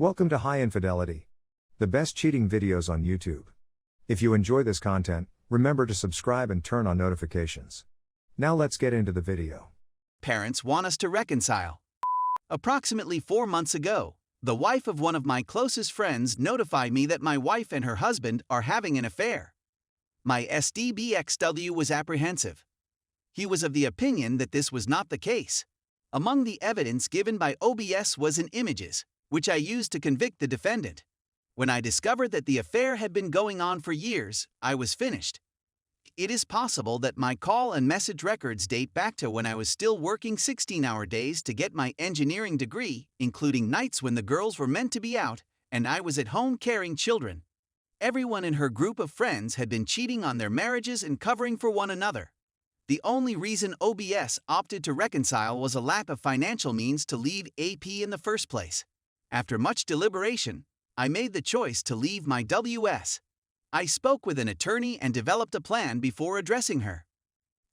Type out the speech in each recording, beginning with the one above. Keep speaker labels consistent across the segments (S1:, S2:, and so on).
S1: Welcome to High Infidelity, the best cheating videos on YouTube. If you enjoy this content, remember to subscribe and turn on notifications. Now let's get into the video.
S2: Parents want us to reconcile. Approximately 4 months ago, the wife of one of my closest friends notified me that my wife and her husband are having an affair. My SDBXW was apprehensive. He was of the opinion that this was not the case. Among the evidence given by OBS was in images, which I used to convict the defendant. When I discovered that the affair had been going on for years, I was finished. It is possible that my call and message records date back to when I was still working 16-hour days to get my engineering degree, including nights when the girls were meant to be out, and I was at home caring children. Everyone in her group of friends had been cheating on their marriages and covering for one another. The only reason OBS opted to reconcile was a lack of financial means to leave AP in the first place. After much deliberation, I made the choice to leave my WS. I spoke with an attorney and developed a plan before addressing her.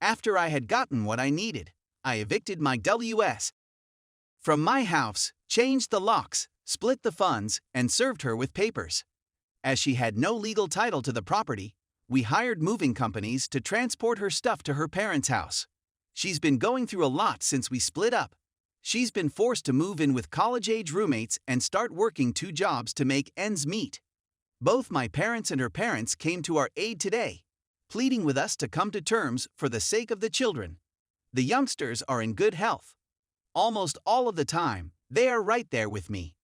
S2: After I had gotten what I needed, I evicted my WS from my house, changed the locks, split the funds, and served her with papers. As she had no legal title to the property, we hired moving companies to transport her stuff to her parents' house. She's been going through a lot since we split up. She's been forced to move in with college-age roommates and start working 2 jobs to make ends meet. Both my parents and her parents came to our aid today, pleading with us to come to terms for the sake of the children. The youngsters are in good health. Almost all of the time, they are right there with me.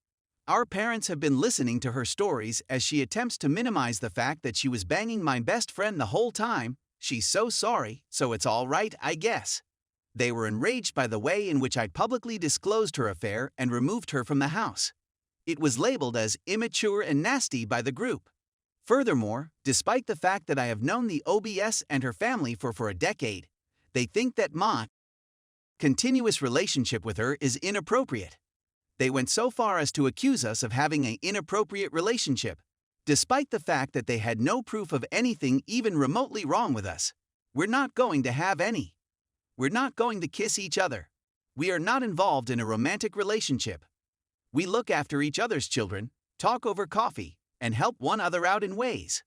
S2: Our parents have been listening to her stories as she attempts to minimize the fact that she was banging my best friend the whole time. She's so sorry, so it's all right, I guess. They were enraged by the way in which I publicly disclosed her affair and removed her from the house. It was labeled as immature and nasty by the group. Furthermore, despite the fact that I have known the OBS and her family for a decade, they think that my continuous relationship with her is inappropriate. They went so far as to accuse us of having an inappropriate relationship, despite the fact that they had no proof of anything even remotely wrong with us. We're not going to have any. We're not going to kiss each other. We are not involved in a romantic relationship. We look after each other's children, talk over coffee, and help one another out in ways.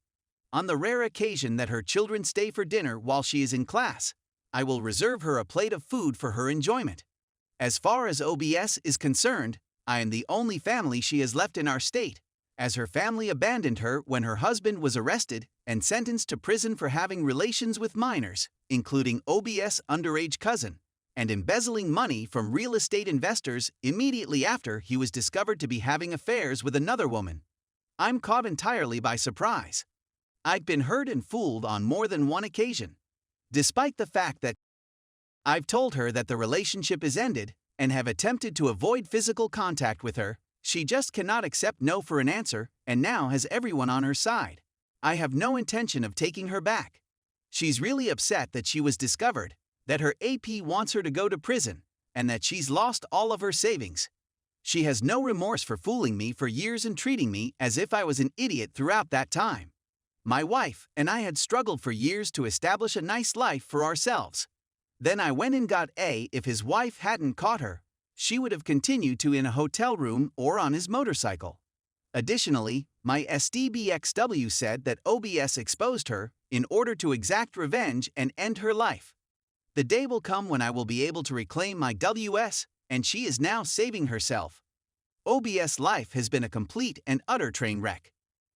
S2: On the rare occasion that her children stay for dinner while she is in class, I will reserve her a plate of food for her enjoyment. As far as OBS is concerned, I am the only family she has left in our state, as her family abandoned her when her husband was arrested and sentenced to prison for having relations with minors, including OBS' underage cousin, and embezzling money from real estate investors immediately after he was discovered to be having affairs with another woman. I'm caught entirely by surprise. I've been hurt and fooled on more than one occasion. Despite the fact that I've told her that the relationship is ended and have attempted to avoid physical contact with her, she just cannot accept no for an answer and now has everyone on her side. I have no intention of taking her back. She's really upset that she was discovered, that her AP wants her to go to prison, and that she's lost all of her savings. She has no remorse for fooling me for years and treating me as if I was an idiot throughout that time. My wife and I had struggled for years to establish a nice life for ourselves. Then I went and got A. If his wife hadn't caught her, she would have continued to in a hotel room or on his motorcycle. Additionally, my SDBXW said that OBS exposed her in order to exact revenge and end her life. The day will come when I will be able to reclaim my WS, and she is now saving herself. OBS' life has been a complete and utter train wreck.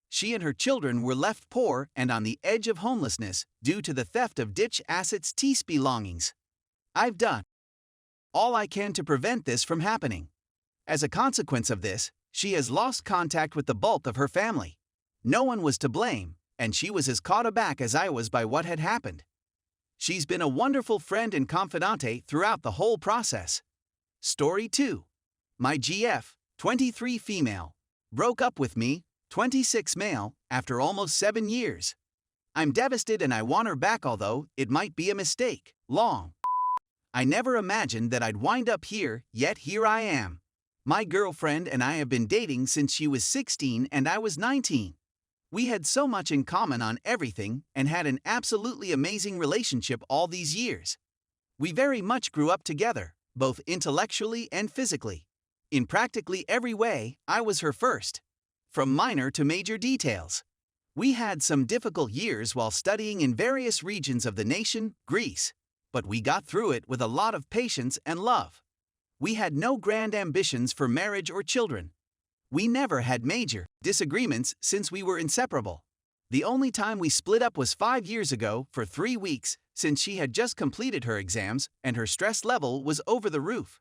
S2: She and her children were left poor and on the edge of homelessness due to the theft of ditch assets' TS belongings. I've done all I can to prevent this from happening. As a consequence of this, she has lost contact with the bulk of her family. No one was to blame, and she was as caught aback as I was by what had happened. She's been a wonderful friend and confidante throughout the whole process. Story 2. My GF, 23 female, broke up with me, 26 male, after almost 7 years. I'm devastated and I want her back, although it might be a mistake. Long. I never imagined that I'd wind up here, yet here I am. My girlfriend and I have been dating since she was 16 and I was 19. We had so much in common on everything and had an absolutely amazing relationship all these years. We very much grew up together, both intellectually and physically. In practically every way, I was her first. From minor to major details. We had some difficult years while studying in various regions of the nation, Greece, but we got through it with a lot of patience and love. We had no grand ambitions for marriage or children. We never had major disagreements since we were inseparable. The only time we split up was 5 years ago for 3 weeks, since she had just completed her exams and her stress level was over the roof.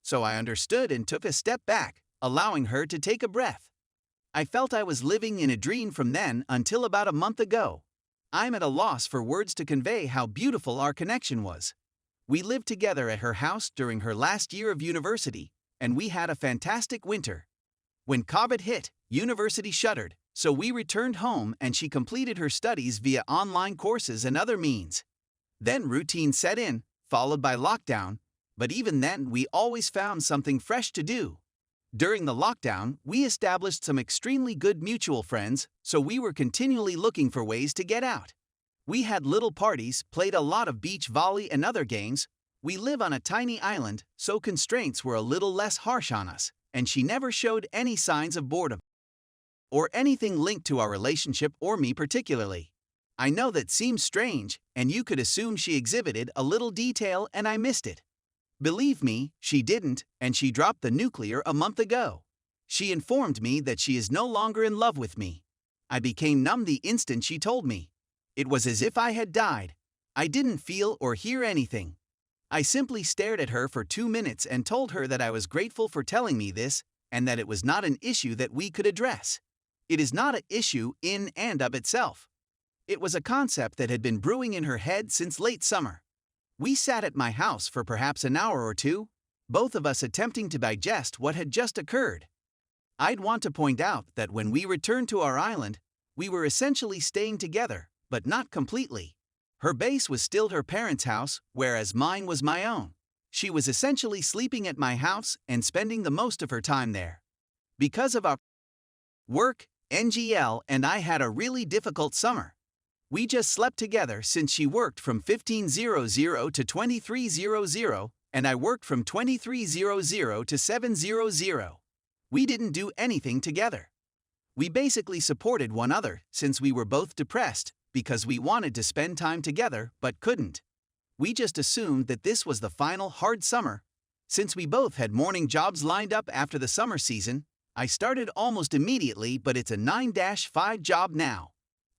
S2: So I understood and took a step back, allowing her to take a breath. I felt I was living in a dream from then until about a month ago. I'm at a loss for words to convey how beautiful our connection was. We lived together at her house during her last year of university, and we had a fantastic winter. When COVID hit, university shuttered, so we returned home and she completed her studies via online courses and other means. Then routine set in, followed by lockdown, but even then we always found something fresh to do. During the lockdown, we established some extremely good mutual friends, so we were continually looking for ways to get out. We had little parties, played a lot of beach volley and other games. We live on a tiny island, so constraints were a little less harsh on us, and she never showed any signs of boredom or anything linked to our relationship or me particularly. I know that seems strange, and you could assume she exhibited a little detail and I missed it. Believe me, she didn't, and she dropped the nuclear a month ago. She informed me that she is no longer in love with me. I became numb the instant she told me. It was as if I had died. I didn't feel or hear anything. I simply stared at her for 2 minutes and told her that I was grateful for telling me this, and that it was not an issue that we could address. It is not an issue in and of itself. It was a concept that had been brewing in her head since late summer. We sat at my house for perhaps an hour or two, both of us attempting to digest what had just occurred. I'd want to point out that when we returned to our island, we were essentially staying together, but not completely. Her base was still her parents' house, whereas mine was my own. She was essentially sleeping at my house and spending the most of her time there. Because of our work, NGL and I had a really difficult summer. We just slept together since she worked from 15:00 to 23:00, and I worked from 23:00 to 7:00. We didn't do anything together. We basically supported one another since we were both depressed because we wanted to spend time together but couldn't. We just assumed that this was the final hard summer. Since we both had morning jobs lined up after the summer season, I started almost immediately, but it's a 9-5 job now.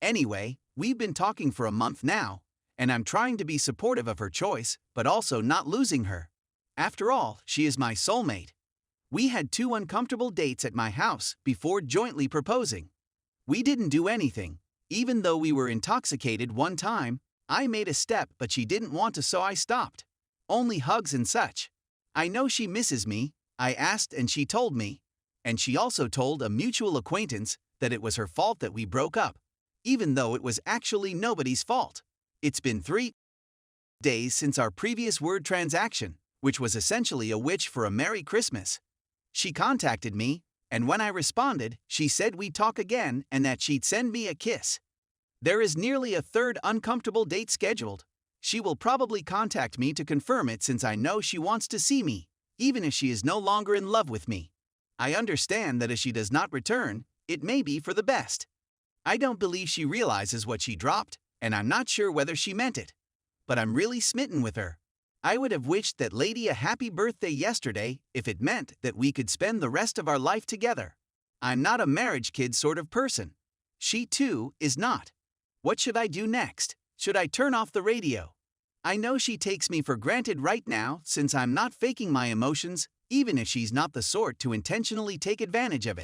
S2: Anyway, we've been talking for a month now, and I'm trying to be supportive of her choice, but also not losing her. After all, she is my soulmate. We had 2 uncomfortable dates at my house before jointly proposing. We didn't do anything. Even though we were intoxicated one time, I made a step but she didn't want to, so I stopped. Only hugs and such. I know she misses me, I asked and she told me. And she also told a mutual acquaintance that it was her fault that we broke up, even though it was actually nobody's fault. It's been 3 days since our previous word transaction, which was essentially a wish for a Merry Christmas. She contacted me, and when I responded, she said we'd talk again and that she'd send me a kiss. There is nearly a 3rd uncomfortable date scheduled. She will probably contact me to confirm it since I know she wants to see me, even if she is no longer in love with me. I understand that if she does not return, it may be for the best. I don't believe she realizes what she dropped, and I'm not sure whether she meant it. But I'm really smitten with her. I would have wished that lady a happy birthday yesterday if it meant that we could spend the rest of our life together. I'm not a marriage kid sort of person. She too is not. What should I do next? Should I turn off the radio? I know she takes me for granted right now since I'm not faking my emotions, even if she's not the sort to intentionally take advantage of it.